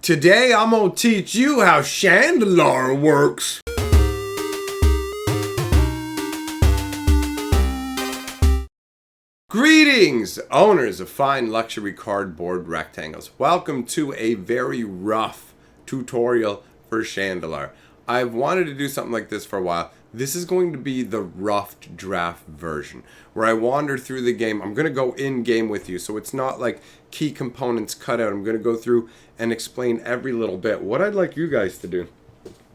Today I'm gonna teach you how Chandalar works. Greetings, owners of fine luxury cardboard rectangles. Welcome to a very rough tutorial for Chandalar. I've wanted to do something like this for a while. This is going to be the rough draft version, where I wander through the game. I'm going to go in-game with you, so it's not like key components cut out. I'm going to go through and explain every little bit. What I'd like you guys to do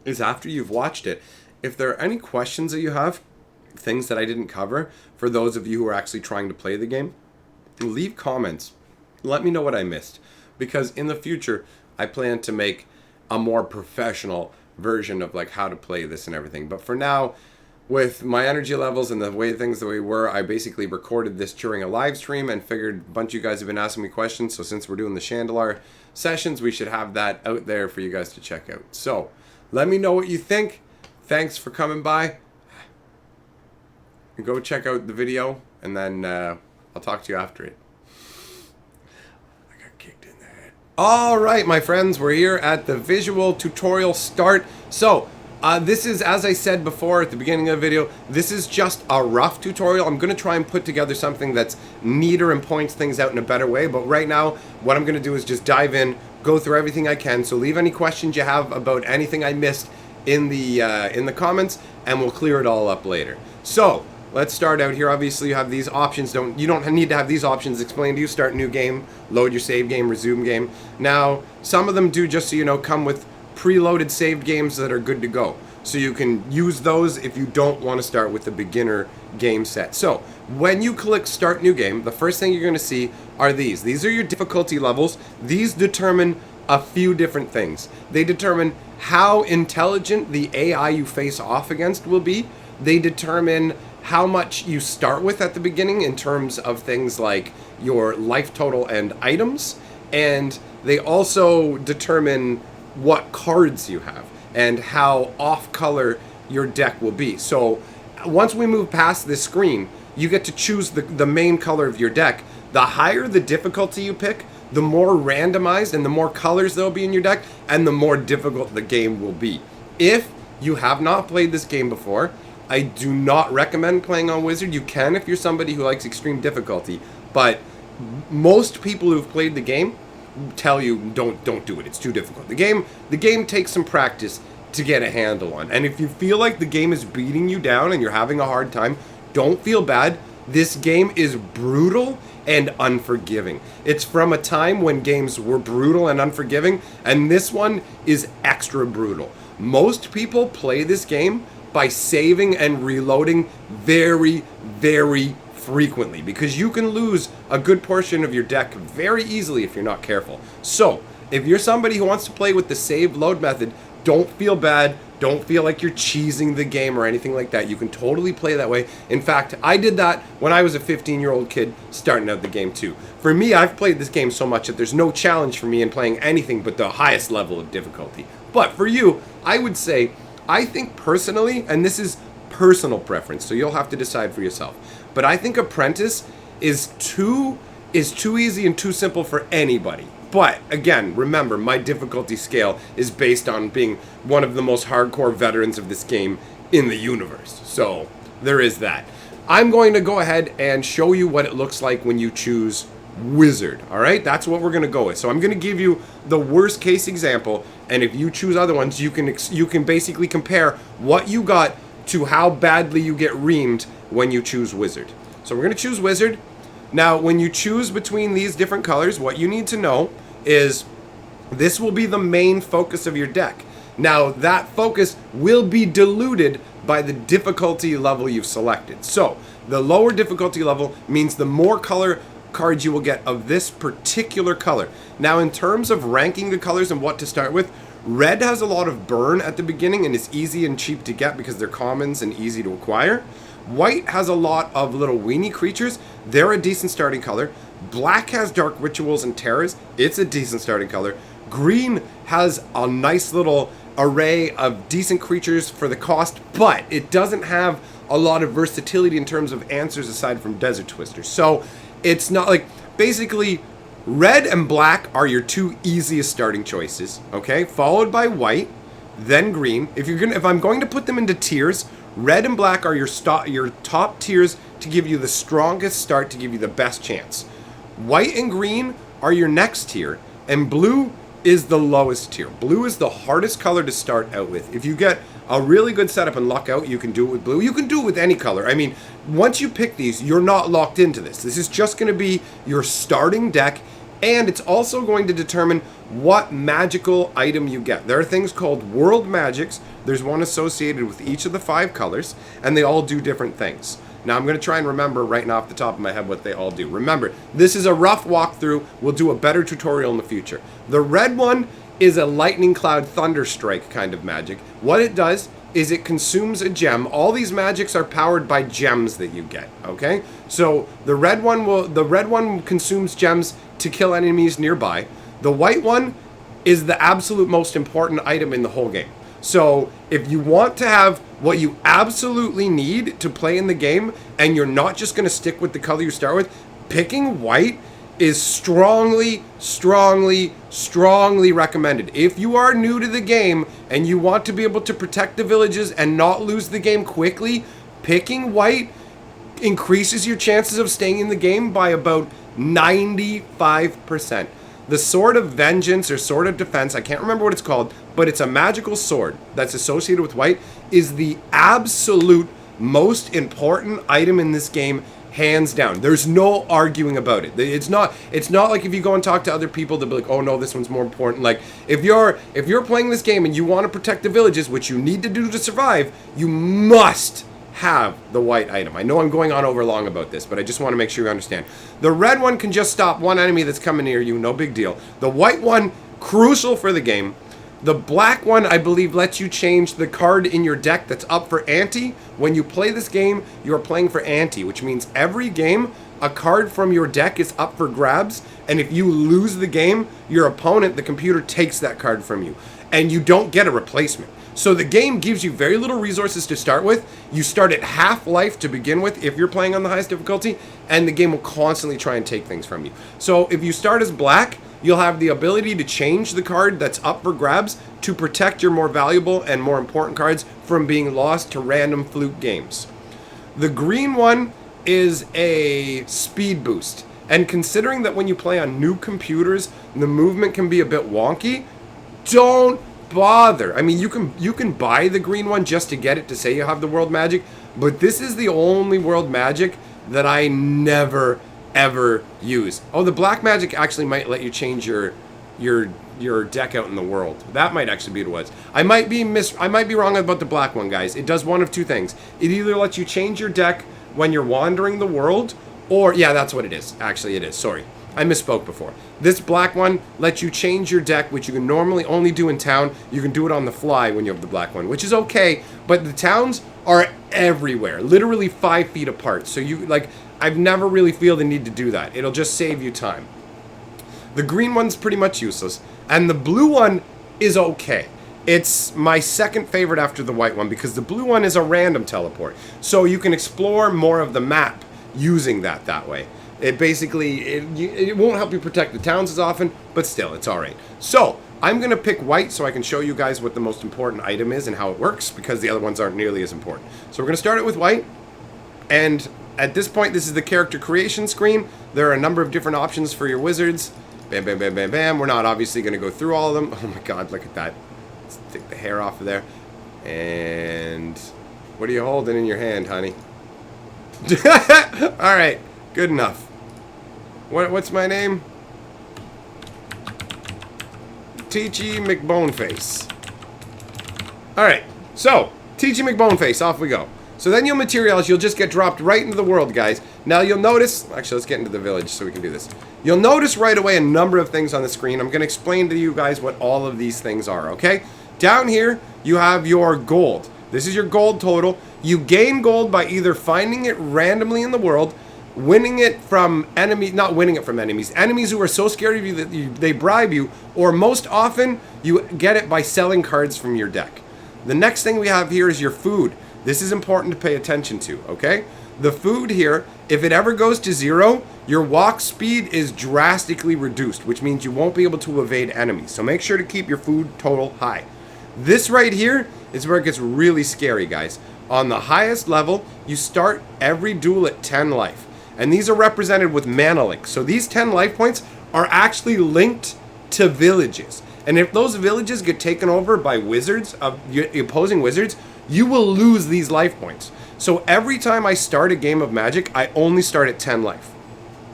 is, after you've watched it, if there are any questions that you have, things that I didn't cover, for those of you who are actually trying to play the game, leave comments. Let me know what I missed, because in the future, I plan to make a more professional version of like how to play this and everything. But for now, with my energy levels and the way things the way were, I basically recorded this during a live stream and figured a bunch of you guys have been asking me questions, so since we're doing the Chandalar sessions, we should have that out there for you guys to check out. So let me know what you think. Thanks for coming by. Go check out the video, and then I'll talk to you after it. I got kicked in the head. Alright, my friends, we're here at the visual tutorial start. So, this is, as I said before at the beginning of the video, this is just a rough tutorial. I'm going to try and put together something that's neater and points things out in a better way. But right now, what I'm going to do is just dive in, go through everything I can. So leave any questions you have about anything I missed in the comments, and we'll clear it all up later. So, let's start out here. Obviously, you have these options. You don't need to have these options explained to you. Start new game, load your save game, resume game. Now, some of them do, just so you know, come with preloaded saved games that are good to go. So you can use those if you don't want to start with the beginner game set. So, when you click Start New Game, the first thing you're going to see are these. These are your difficulty levels. These determine a few different things. They determine how intelligent the AI you face off against will be. They determine how much you start with at the beginning in terms of things like your life total and items, and they also determine what cards you have and how off color your deck will be. So once we move past this screen, you get to choose the main color of your deck. The higher the difficulty you pick, the more randomized and the more colors there'll be in your deck, and the more difficult the game will be. If you have not played this game before, I do not recommend playing on Wizard. You can if you're somebody who likes extreme difficulty, but most people who've played the game tell you don't do it. It's too difficult. The game takes some practice to get a handle on. And if you feel like the game is beating you down and you're having a hard time, don't feel bad. This game is brutal and unforgiving. It's from a time when games were brutal and unforgiving, and this one is extra brutal. Most people play this game by saving and reloading very, very frequently, because you can lose a good portion of your deck very easily if you're not careful. So, if you're somebody who wants to play with the save load method, don't feel bad. Don't feel like you're cheesing the game or anything like that. You can totally play that way. In fact, I did that when I was a 15-year-old kid starting out the game too. For me, I've played this game so much that there's no challenge for me in playing anything but the highest level of difficulty. But for you, I would say, I think personally, and this is personal preference, so you'll have to decide for yourself, but I think Apprentice is too easy and too simple for anybody. But again, remember, my difficulty scale is based on being one of the most hardcore veterans of this game in the universe. So there is that. I'm going to go ahead and show you what it looks like when you choose Wizard. All right, that's what we're going to go with. So I'm going to give you the worst case example, and if you choose other ones, you can basically compare what you got to how badly you get reamed when you choose Wizard. So we're going to choose Wizard. Now, when you choose between these different colors, what you need to know is this will be the main focus of your deck. Now, that focus will be diluted by the difficulty level you've selected. So, the lower difficulty level means the more color cards you will get of this particular color. Now, in terms of ranking the colors and what to start with, red has a lot of burn at the beginning and is easy and cheap to get because they're commons and easy to acquire. White has a lot of little weenie creatures. They're a decent starting color. Black has dark rituals and terrors. It's a decent starting color. Green has a nice little array of decent creatures for the cost, but it doesn't have a lot of versatility in terms of answers aside from Desert Twister. So it's not like, basically, Red and black are your two easiest starting choices, okay? Followed by white, then green. If I'm going to put them into tiers, red and black are your top tiers to give you the strongest start, to give you the best chance. White and green are your next tier, and blue is the lowest tier. Blue is the hardest color to start out with. If you get a really good setup and luck out, you can do it with blue. You can do it with any color. I mean, once you pick these, you're not locked into this. This is just going to be your starting deck, and it's also going to determine what magical item you get. There are things called world magics. There's one associated with each of the 5 colors, and they all do different things. Now, I'm going to try and remember right now off the top of my head what they all do. Remember, this is a rough walkthrough. We'll do a better tutorial in the future. The red one is a lightning cloud thunder strike kind of magic. What it does is it consumes a gem. All these magics are powered by gems that you get, okay? So the red one consumes gems to kill enemies nearby. The white one is the absolute most important item in the whole game. So if you want to have what you absolutely need to play in the game, and you're not just going to stick with the color you start with, picking white is strongly, strongly, strongly recommended. If you are new to the game and you want to be able to protect the villages and not lose the game quickly, picking white increases your chances of staying in the game by about 95%. The Sword of Vengeance or Sword of Defense, I can't remember what it's called, but it's a magical sword that's associated with white, is the absolute most important item in this game, hands down. There's no arguing about it. It's not like if you go and talk to other people, they'll be like, oh no, this one's more important. Like, if you're playing this game and you want to protect the villages, which you need to do to survive, you must have the white item. I know I'm going on over long about this, but I just want to make sure you understand. The red one can just stop one enemy that's coming near you, no big deal. The white one, crucial for the game. The black one, I believe, lets you change the card in your deck that's up for ante. When you play this game, you're playing for ante, which means every game, a card from your deck is up for grabs, and if you lose the game, your opponent, the computer, takes that card from you, and you don't get a replacement. So the game gives you very little resources to start with. You start at half life to begin with if you're playing on the highest difficulty, and the game will constantly try and take things from you. So if you start as black, you'll have the ability to change the card that's up for grabs to protect your more valuable and more important cards from being lost to random fluke games. The green one is a speed boost, and considering that when you play on new computers, the movement can be a bit wonky, don't bother. I mean, you can buy the green one just to get it to say you have the world magic, but this is the only world magic that I never ever use. Oh, the black magic actually might let you change your deck out in the world. That might actually be what it was. I might be wrong about the black one, guys. It does one of two things. It either lets you change your deck when you're wandering the world, or yeah, that's what it is. Actually, it is. Sorry. I misspoke before. This black one lets you change your deck, which you can normally only do in town. You can do it on the fly when you have the black one, which is okay, but the towns are everywhere, literally 5 feet apart. So I've never really feel the need to do that. It'll just save you time. The green one's pretty much useless, and the blue one is okay. It's my second favorite after the white one because the blue one is a random teleport. So you can explore more of the map using that way. It basically, it won't help you protect the towns as often, but still, it's alright. So, I'm going to pick white so I can show you guys what the most important item is and how it works, because the other ones aren't nearly as important. So we're going to start it with white, and at this point, this is the character creation screen. There are a number of different options for your wizards. Bam, bam, bam, bam, bam. We're not obviously going to go through all of them. Oh my god, look at that. Let's take the hair off of there. And what are you holding in your hand, honey? Alright, good enough. What's my name? Teachy McBoneface. Alright, so, Teachy McBoneface, off we go. So then you'll materialize, you'll just get dropped right into the world, guys. Now you'll notice, actually let's get into the village so we can do this. You'll notice right away a number of things on the screen. I'm going to explain to you guys what all of these things are, okay? Down here, you have your gold. This is your gold total. You gain gold by either finding it randomly in the world, winning it from enemies, not winning it from enemies who are so scared of you that they bribe you, or most often, you get it by selling cards from your deck. The next thing we have here is your food. This is important to pay attention to, okay? The food here, if it ever goes to 0, your walk speed is drastically reduced, which means you won't be able to evade enemies. So make sure to keep your food total high. This right here is where it gets really scary, guys. On the highest level, you start every duel at 10 life. And these are represented with mana links. So these 10 life points are actually linked to villages. And if those villages get taken over by wizards, opposing wizards, you will lose these life points. So every time I start a game of Magic, I only start at 10 life.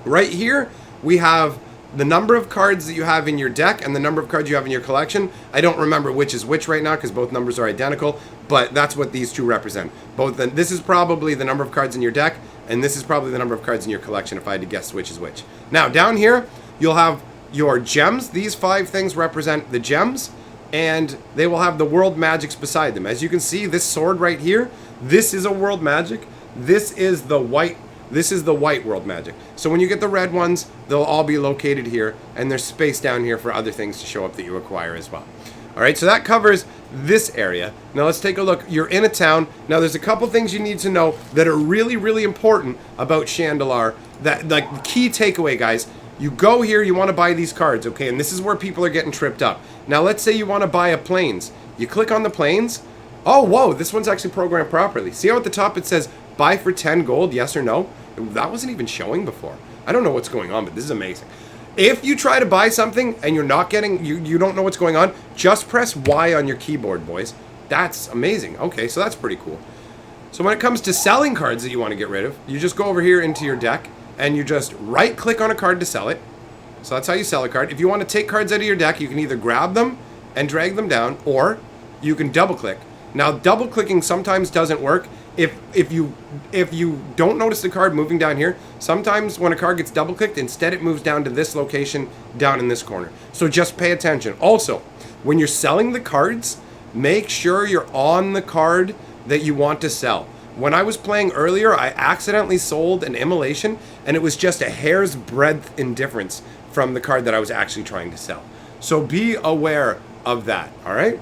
Right here, we have the number of cards that you have in your deck and the number of cards you have in your collection. I don't remember which is which right now because both numbers are identical, but that's what these two represent. This is probably the number of cards in your deck, and this is probably the number of cards in your collection if I had to guess which is which. Now, down here, you'll have your gems. These 5 things represent the gems, and they will have the world magics beside them. As you can see, this sword right here, this is a world magic. This is the white world magic. So when you get the red ones, they'll all be located here, and there's space down here for other things to show up that you acquire as well. All right, so that covers this area. Now let's take a look. You're in a town. Now there's a couple things you need to know that are really, really important about Chandalar. That, like, the key takeaway, guys. You go here, you want to buy these cards, okay? And this is where people are getting tripped up. Now let's say you want to buy a plains. You click on the plains. Oh, whoa, this one's actually programmed properly. See how at the top it says buy for 10 gold, yes or no? That wasn't even showing before. I don't know what's going on, but this is amazing. If you try to buy something and you're not getting, you don't know what's going on, just press Y on your keyboard, boys. That's amazing. Okay, so that's pretty cool. So when it comes to selling cards that you want to get rid of, you just go over here into your deck and you just right click on a card to sell it. So that's how you sell a card. If you want to take cards out of your deck, you can either grab them and drag them down, or you can double click. Now, double clicking sometimes doesn't work. If you don't notice the card moving down here, sometimes when a card gets double clicked, instead it moves down to this location down in this corner. So just pay attention. Also, when you're selling the cards, make sure you're on the card that you want to sell. When I was playing earlier, I accidentally sold an immolation, and it was just a hair's breadth in difference from the card that I was actually trying to sell. So be aware of that, all right?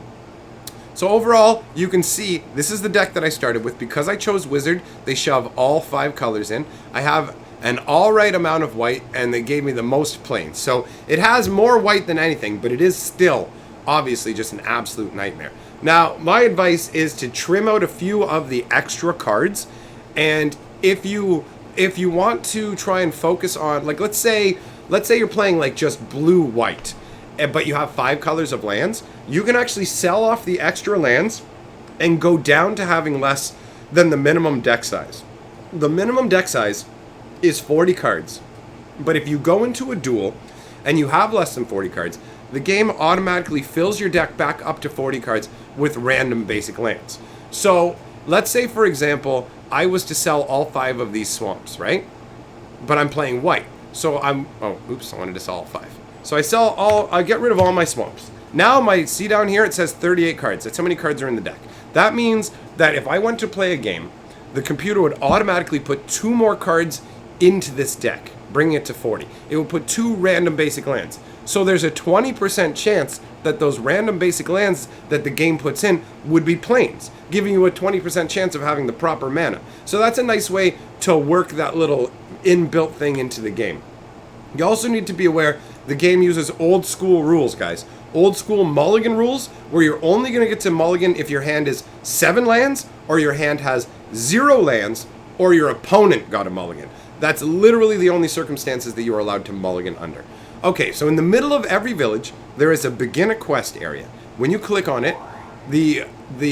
So overall, you can see this is the deck that I started with. Because I chose Wizard, they shove all 5 colors in. I have an all right amount of white, and they gave me the most plains. So it has more white than anything, but it is still obviously just an absolute nightmare. Now, my advice is to trim out a few of the extra cards, and if you want to try and focus on, like, let's say you're playing like just blue-white, but you have 5 colors of lands, you can actually sell off the extra lands and go down to having less than the minimum deck size. The minimum deck size is 40 cards, but if you go into a duel and you have less than 40 cards, the game automatically fills your deck back up to 40 cards with random basic lands. So let's say, for example, I was to sell all 5 of these swamps, right? But I'm playing white. So I wanted to sell all 5. So I get rid of all my swamps. Now see down here, it says 38 cards. That's how many cards are in the deck. That means that if I went to play a game, the computer would automatically put 2 more cards into this deck, bringing it to 40. It would put 2 random basic lands. So there's a 20% chance that those random basic lands that the game puts in would be plains, giving you a 20% chance of having the proper mana. So that's a nice way to work that little inbuilt thing into the game. You also need to be aware the game uses old school rules, guys. Old school mulligan rules, where you're only going to get to mulligan if your hand is 7 lands, or your hand has 0 lands, or your opponent got a mulligan. That's literally the only circumstances that you are allowed to mulligan under. Okay, so in the middle of every village, there is a begin a quest area. When you click on it, the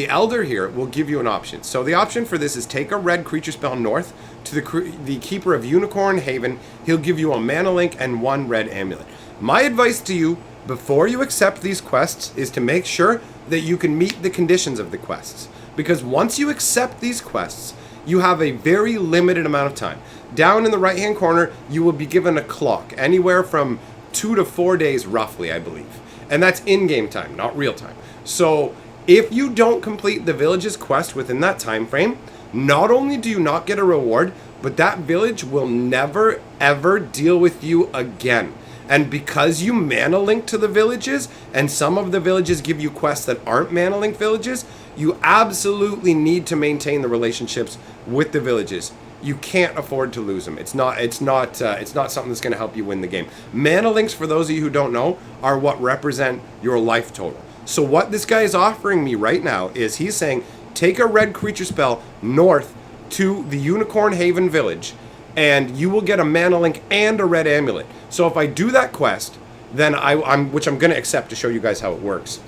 elder here will give you an option. So the option for this is take a red creature spell north to the keeper of Unicorn Haven. He'll give you a mana link and 1 red amulet. My advice to you before you accept these quests is to make sure that you can meet the conditions of the quests. Because once you accept these quests, you have a very limited amount of time. Down in the right hand corner, you will be given a clock, anywhere from 2 to 4 days roughly, I believe. And that's in-game time, not real time. So if you don't complete the village's quest within that time frame, not only do you not get a reward, but that village will never ever deal with you again. And because you mana link to the villages, and some of the villages give you quests that aren't mana link villages, you absolutely need to maintain the relationships with the villages. You can't afford to lose them. It's not something that's going to help you win the game. Mana links, for those of you who don't know, are what represent your life total. So what this guy is offering me right now is he's saying, take a red creature spell north to the Unicorn Haven village, and you will get a mana link and a red amulet. So if I do that quest, then which I'm going to accept to show you guys how it works,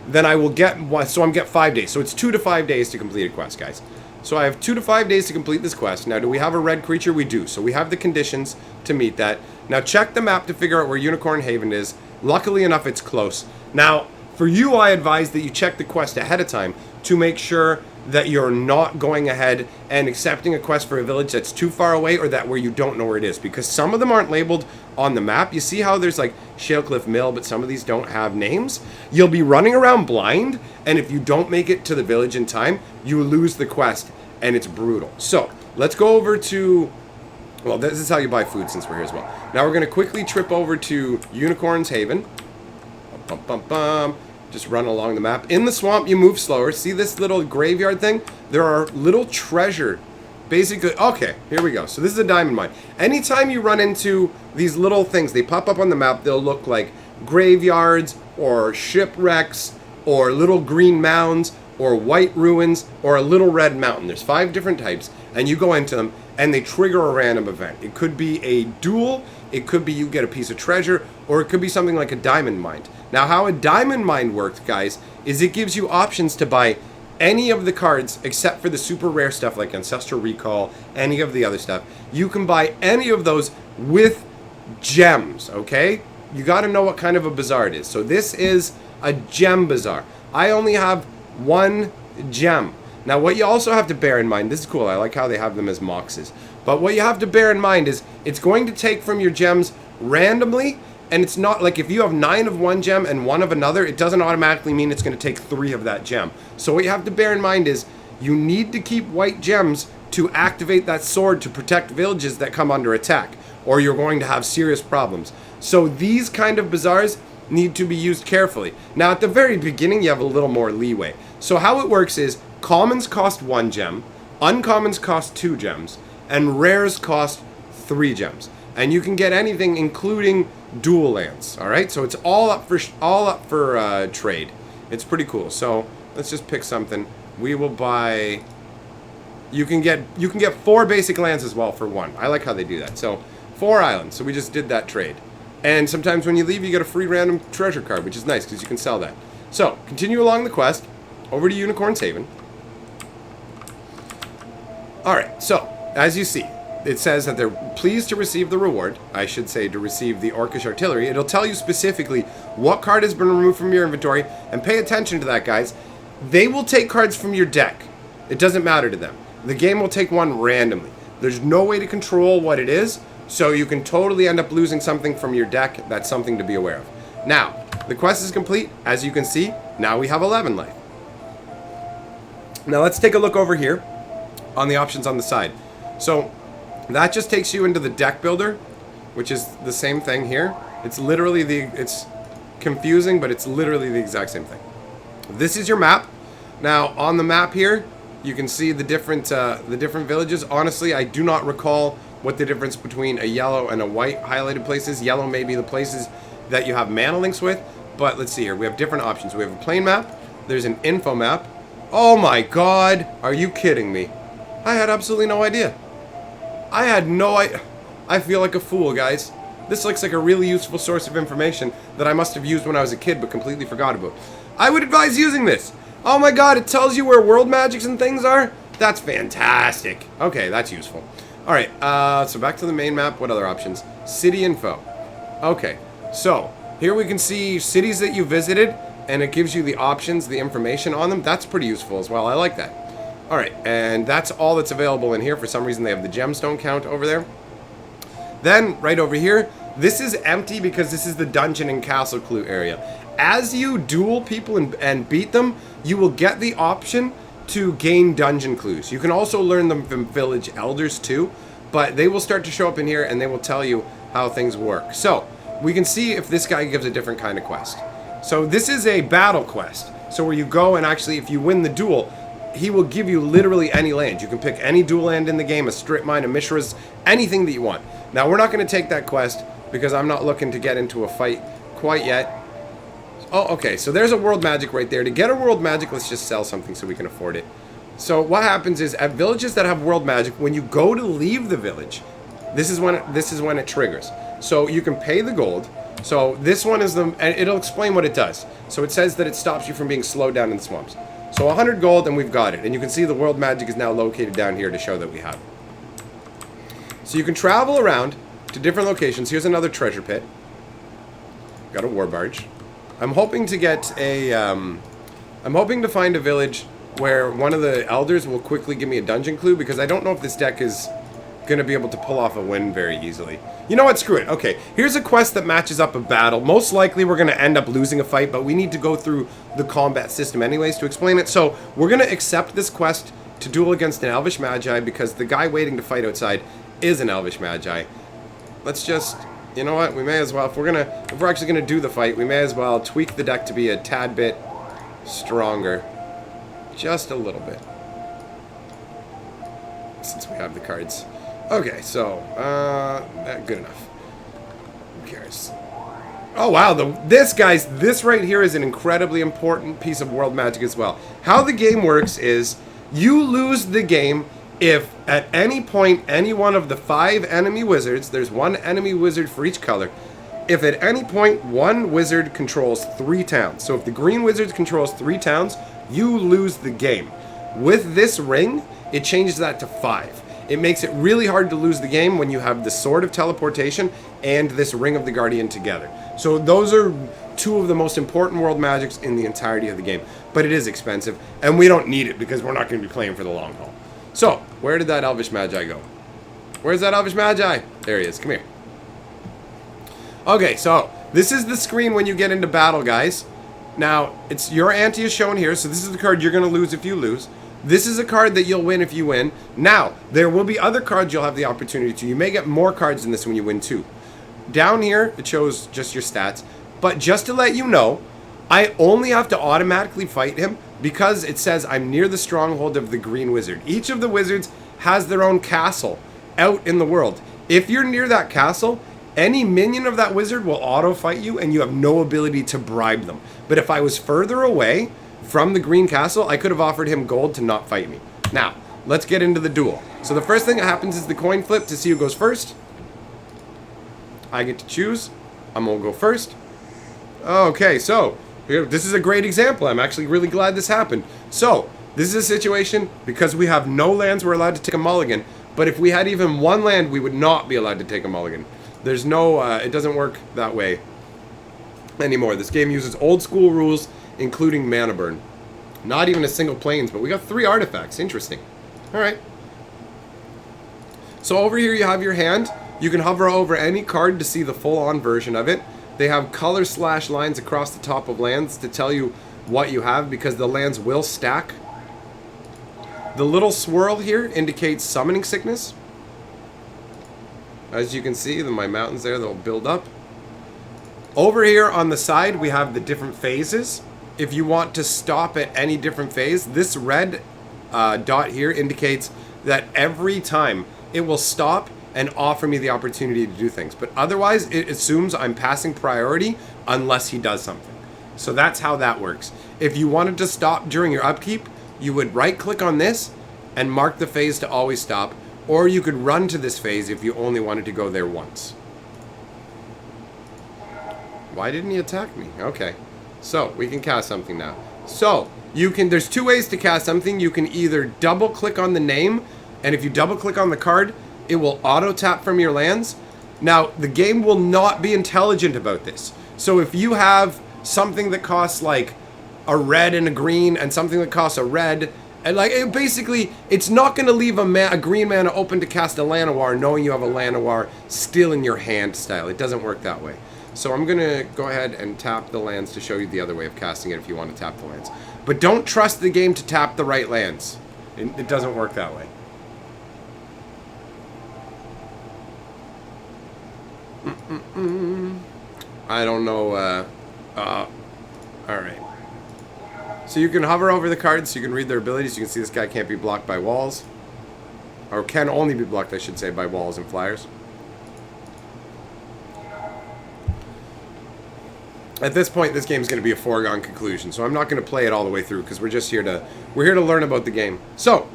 then I will get, so I'm get 5 days. So it's 2 to 5 days to complete a quest, guys. So I have 2 to 5 days to complete this quest. Now, do we have a red creature? We do. So we have the conditions to meet that. Now, check the map to figure out where Unicorn Haven is. Luckily enough, it's close. Now, for you, I advise that you check the quest ahead of time to make sure that you're not going ahead and accepting a quest for a village that's too far away, or that where you don't know where it is, because some of them aren't labeled on the map. You see how there's like Shalecliff Mill, but some of these don't have names? You'll be running around blind, and if you don't make it to the village in time, you lose the quest, and it's brutal. So let's go over to, well, this is how you buy food since we're here as well. Now we're going to quickly trip over to Unicorn's Haven. Bum, bum, bum. Just run along the map. In the swamp, you move slower. See this little graveyard thing? There are little treasure. Basically, okay, here we go. So this is a diamond mine. Anytime you run into these little things, they pop up on the map. They'll look like graveyards or shipwrecks or little green mounds or white ruins or a little red mountain. There's 5 different types, and you go into them, and they trigger a random event. It could be a duel, it could be you get a piece of treasure, or it could be something like a diamond mine. Now, how a diamond mine works, guys, is it gives you options to buy any of the cards except for the super rare stuff like Ancestral Recall, any of the other stuff. You can buy any of those with gems, okay? You got to know what kind of a bazaar it is. So this is a gem bazaar. I only have 1 gem. Now, what you also have to bear in mind, this is cool, I like how they have them as moxes, but what you have to bear in mind is it's going to take from your gems randomly, and it's not like if you have 9 of one gem and 1 of another, it doesn't automatically mean it's going to take 3 of that gem. So what you have to bear in mind is you need to keep white gems to activate that sword to protect villages that come under attack, or you're going to have serious problems. So these kind of bazaars need to be used carefully. Now, at the very beginning, you have a little more leeway. So how it works is commons cost 1 gem, uncommons cost 2 gems, and rares cost 3 gems. And you can get anything, including dual lands. All right, so it's all up for trade. It's pretty cool. So let's just pick something. We will buy. You can get 4 basic lands as well for 1. I like how they do that. So 4 islands. So we just did that trade. And sometimes when you leave, you get a free random treasure card, which is nice because you can sell that. So continue along the quest over to Unicorn's Haven. All right. So as you see, it says that they're pleased to receive the reward. I should say to receive the Orcish Artillery. It'll tell you specifically what card has been removed from your inventory, and pay attention to that, guys. They will take cards from your deck. It doesn't matter to them. The game will take one randomly. There's no way to control what it is, so you can totally end up losing something from your deck. That's something to be aware of. Now, the quest is complete. As you can see, now we have 11 life. Now let's take a look over here on the options on the side. So that just takes you into the deck builder, which is the same thing here. It's literally it's confusing, but it's literally the exact same thing. This is your map. Now on the map here, you can see the different villages. Honestly, I do not recall what the difference between a yellow and a white highlighted place is. Yellow may be the places that you have mana links with, but let's see here. We have different options. We have a plain map. There's an info map. Oh my god, are you kidding me? I had absolutely no idea. I had no idea. I feel like a fool, guys. This looks like a really useful source of information that I must have used when I was a kid but completely forgot about. I would advise using this. Oh my god, it tells you where world magics and things are? That's fantastic. Okay, that's useful. Alright, so back to the main map. What other options? City info. Okay, so here we can see cities that you visited, and it gives you the options, the information on them. That's pretty useful as well. I like that. Alright, and that's all that's available in here. For some reason, they have the gemstone count over there. Then, right over here, this is empty because this is the dungeon and castle clue area. As you duel people and beat them, you will get the option to gain dungeon clues. You can also learn them from village elders too, but they will start to show up in here and they will tell you how things work. So, we can see if this guy gives a different kind of quest. So this is a battle quest. So where you go and actually, if you win the duel, he will give you literally any land. You can pick any dual land in the game, a strip mine, a mishra's, anything that you want. Now, we're not going to take that quest because I'm not looking to get into a fight quite yet. Oh, okay, so there's a world magic right there. To get a world magic, let's just sell something so we can afford it. So what happens is, at villages that have world magic, when you go to leave the village, this is when it triggers. So you can pay the gold. So this one is and it'll explain what it does. So it says that it stops you from being slowed down in the swamps. So 100 gold and we've got it. And you can see the world magic is now located down here to show that we have it. So you can travel around to different locations. Here's another treasure pit. Got a war barge. I'm hoping to get a, I'm hoping to find a village where one of the elders will quickly give me a dungeon clue, because I don't know if this deck is going to be able to pull off a win very easily. You know what? Screw it. Okay, here's a quest that matches up a battle. Most likely we're going to end up losing a fight, but we need to go through the combat system anyways to explain it. So we're going to accept this quest to duel against an Elvish Magi, because the guy waiting to fight outside is an Elvish Magi. Let's just, you know what? We may as well, if we're actually going to do the fight, we may as well tweak the deck to be a tad bit stronger. Just a little bit. Since we have the cards. Okay, so, good enough. Who cares? Oh, wow, this right here is an incredibly important piece of world magic as well. How the game works is, you lose the game if, at any point, any one of the 5 enemy wizards, there's 1 enemy wizard for each color, if at any point, 1 wizard controls 3 towns. So if the green wizard controls 3 towns, you lose the game. With this ring, it changes that to 5. It makes it really hard to lose the game when you have the Sword of Teleportation and this Ring of the Guardian together. So those are 2 of the most important world magics in the entirety of the game. But it is expensive, and we don't need it because we're not going to be playing for the long haul. So, where did that Elvish Magi go? Where's that Elvish Magi? There he is. Come here. Okay, so this is the screen when you get into battle, guys. Now, it's your ante is shown here, so this is the card you're going to lose if you lose. This is a card that you'll win if you win. Now, there will be other cards you'll have the opportunity to. You may get more cards than this when you win too. Down here, it shows just your stats. But just to let you know, I only have to automatically fight him because it says I'm near the stronghold of the green wizard. Each of the wizards has their own castle out in the world. If you're near that castle, any minion of that wizard will auto-fight you, and you have no ability to bribe them. But if I was further away from the green castle, I could have offered him gold to not fight me. Now, let's get into the duel. So the first thing that happens is the coin flip to see who goes first. I get to choose. I'm going to go first. Okay, so here, this is a great example. I'm actually really glad this happened. So, this is a situation, because we have no lands, we're allowed to take a mulligan. But if we had even 1 land, we would not be allowed to take a mulligan. There's no, it doesn't work that way anymore. This game uses old school rules, including mana burn. Not even a single plains, but we got 3 artifacts. Interesting. Alright. So over here you have your hand. You can hover over any card to see the full-on version of it. They have color slash lines across the top of lands to tell you what you have, because the lands will stack. The little swirl here indicates summoning sickness. As you can see, my mountains there, they'll build up. Over here on the side, we have the different phases. If you want to stop at any different phase, this red dot here indicates that every time it will stop and offer me the opportunity to do things. But otherwise, it assumes I'm passing priority unless he does something. So that's how that works. If you wanted to stop during your upkeep, you would right-click on this and mark the phase to always stop. Or you could run to this phase if you only wanted to go there once. Why didn't he attack me? Okay. So, we can cast something now. So, there's 2 ways to cast something. You can either double click on the name, and if you double click on the card, it will auto tap from your lands. Now, the game will not be intelligent about this. So if you have something that costs like a red and a green, and something that costs a red, and basically, it's not going to leave a green mana open to cast a Llanowar knowing you have a Llanowar still in your hand style. It doesn't work that way. So I'm going to go ahead and tap the lands to show you the other way of casting it if you want to tap the lands. But don't trust the game to tap the right lands. It doesn't work that way. I don't know. Alright. So you can hover over the cards so you can read their abilities. You can see this guy can't be blocked by walls. Or can only be blocked, I should say, by walls and flyers. At this point, this game is going to be a foregone conclusion, so I'm not going to play it all the way through because we're here to learn about the game. So,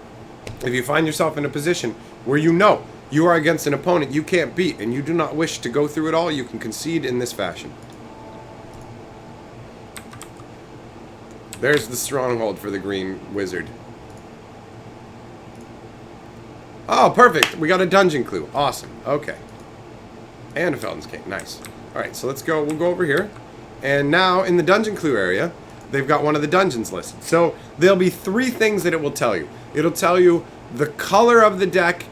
if you find yourself in a position where you know you are against an opponent you can't beat and you do not wish to go through it all, you can concede in this fashion. There's the stronghold for the green wizard. Oh, perfect. We got a dungeon clue. Awesome. Okay. And a Felton's Cake. Nice. Alright, so let's go. We'll go over here. And now, in the dungeon clue area, they've got one of the dungeons listed. So, there'll be 3 things that it will tell you. It'll tell you the color of the deck.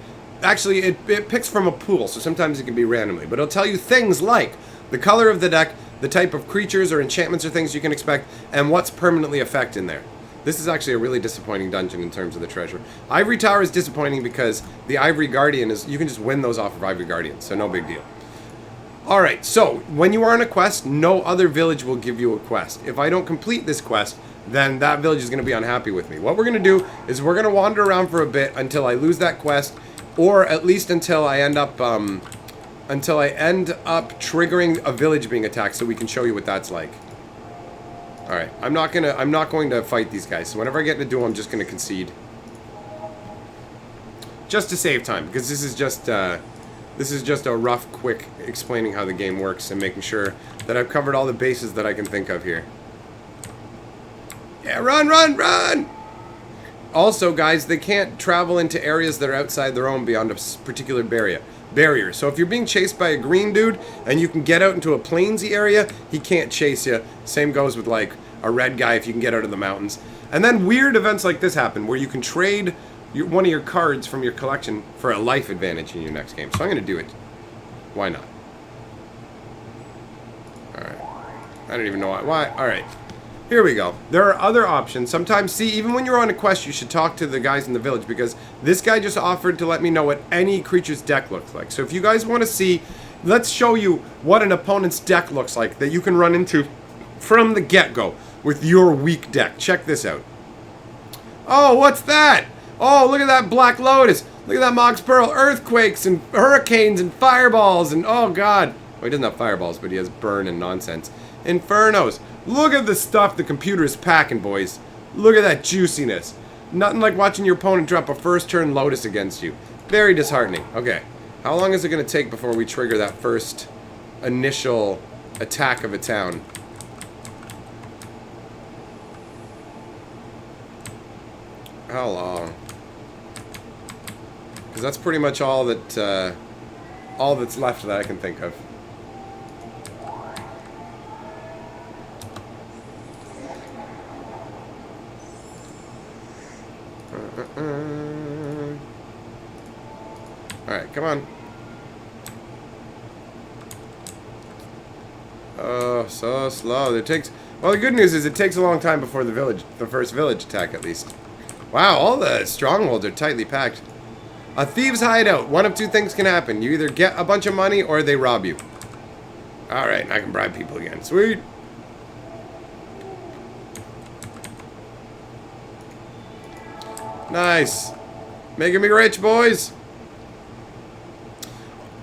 Actually, it picks from a pool, so sometimes it can be randomly. But it'll tell you things like the color of the deck, the type of creatures or enchantments or things you can expect, and what's permanently affected in there. This is actually a really disappointing dungeon in terms of the treasure. Ivory Tower is disappointing because the Ivory Guardian is... You can just win those off of Ivory Guardian, so no big deal. Alright, so, when you are on a quest, no other village will give you a quest. If I don't complete this quest, then that village is going to be unhappy with me. What we're going to do is we're going to wander around for a bit until I lose that quest, or at least until I end up triggering a village being attacked so we can show you what that's like. Alright, I'm not going to fight these guys, so whenever I get into a duel, I'm just going to concede. Just to save time, because this is just a rough, quick explaining how the game works and making sure that I've covered all the bases that I can think of here. Yeah, run, run, run! Also, guys, they can't travel into areas that are outside their own beyond a particular barrier. So if you're being chased by a green dude and you can get out into a plainsy area, he can't chase you. Same goes with, like, a red guy if you can get out of the mountains. And then weird events like this happen where you can trade one of your cards from your collection for a life advantage in your next game. So I'm going to do it. Why not? Alright. I don't even know why. Alright. Here we go. There are other options. Sometimes, see, even when you're on a quest, you should talk to the guys in the village because this guy just offered to let me know what any creature's deck looks like. So if you guys want to see, let's show you what an opponent's deck looks like that you can run into from the get-go with your weak deck. Check this out. Oh, what's that? Oh, look at that Black Lotus. Look at that Mox Pearl. Earthquakes and hurricanes and fireballs and oh god. Well, he doesn't have fireballs, but he has burn and nonsense. Infernos. Look at the stuff the computer is packing, boys. Look at that juiciness. Nothing like watching your opponent drop a first turn Lotus against you. Very disheartening. Okay. How long is it going to take before we trigger that first initial attack of a town? How long? Because that's pretty much all that's left that I can think of. Alright, come on. Oh, so slow. Well, the good news is it takes a long time before the first village attack, at least. Wow, all the strongholds are tightly packed. A thieves' hideout. One of 2 things can happen. You either get a bunch of money or they rob you. Alright, I can bribe people again. Sweet. Nice. Making me rich, boys.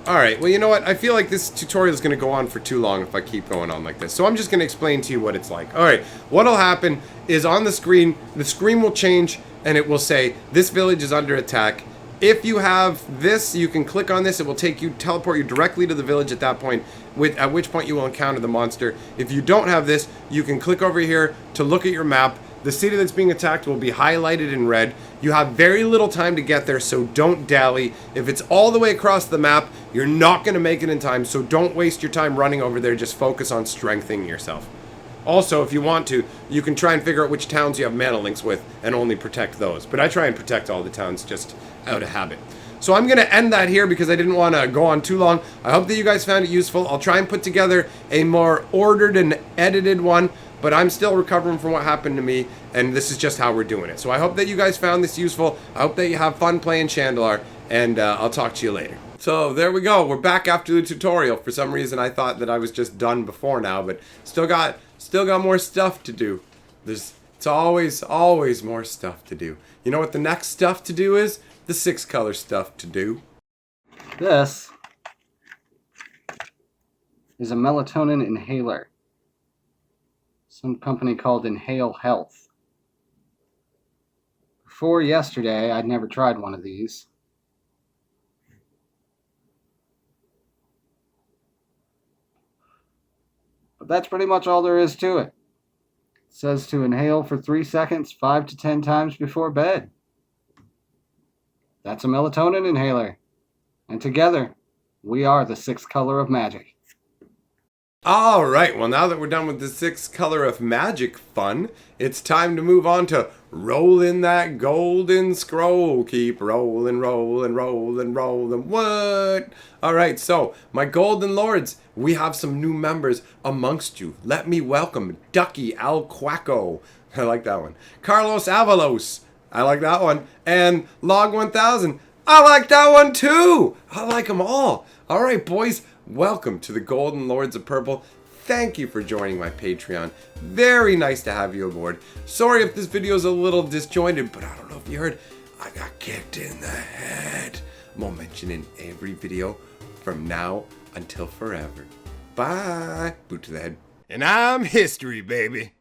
Alright, well, you know what? I feel like this tutorial is going to go on for too long if I keep going on like this. So I'm just going to explain to you what it's like. Alright, what'll happen is on the screen will change and it will say, this village is under attack. If you have this, you can click on this. It will teleport you directly to the village at that point, at which point you will encounter the monster. If you don't have this, you can click over here to look at your map. The city that's being attacked will be highlighted in red. You have very little time to get there, so don't dally. If it's all the way across the map, you're not going to make it in time, so don't waste your time running over there. Just focus on strengthening yourself. Also, if you want to, you can try and figure out which towns you have mana links with and only protect those. But I try and protect all the towns just out of habit. So I'm going to end that here because I didn't want to go on too long. I hope that you guys found it useful. I'll try and put together a more ordered and edited one. But I'm still recovering from what happened to me, and this is just how we're doing it. So I hope that you guys found this useful. I hope that you have fun playing Chandalar, and I'll talk to you later. So there we go. We're back after the tutorial. For some reason, I thought that I was just done before now, but still got more stuff to do. It's always more stuff to do. You know what the next stuff to do is? The 6-color stuff to do. This is a melatonin inhaler. Some company called Inhale Health. Before yesterday, I'd never tried one of these. But that's pretty much all there is to it. It says to inhale for 3 seconds, 5 to 10 times before bed. That's a melatonin inhaler. And together, we are the 6th color of magic. Alright, well now that we're done with the 6th color of magic fun, it's time to move on to rolling that golden scroll. Keep rolling, rolling, rolling, rolling. What? Alright, so, my golden lords, we have some new members amongst you. Let me welcome Ducky Alquaco. I like that one. Carlos Avalos. I like that one. And Log 1000. I like that one too. I like them all. Alright, boys. Welcome to the Golden Lords of Purple. Thank you for joining my Patreon. Very nice to have you aboard. Sorry if this video is a little disjointed, but I don't know if you heard, I got kicked in the head. I'm gonna mention in every video from now until forever. Bye. Boot to the head. And I'm history, baby.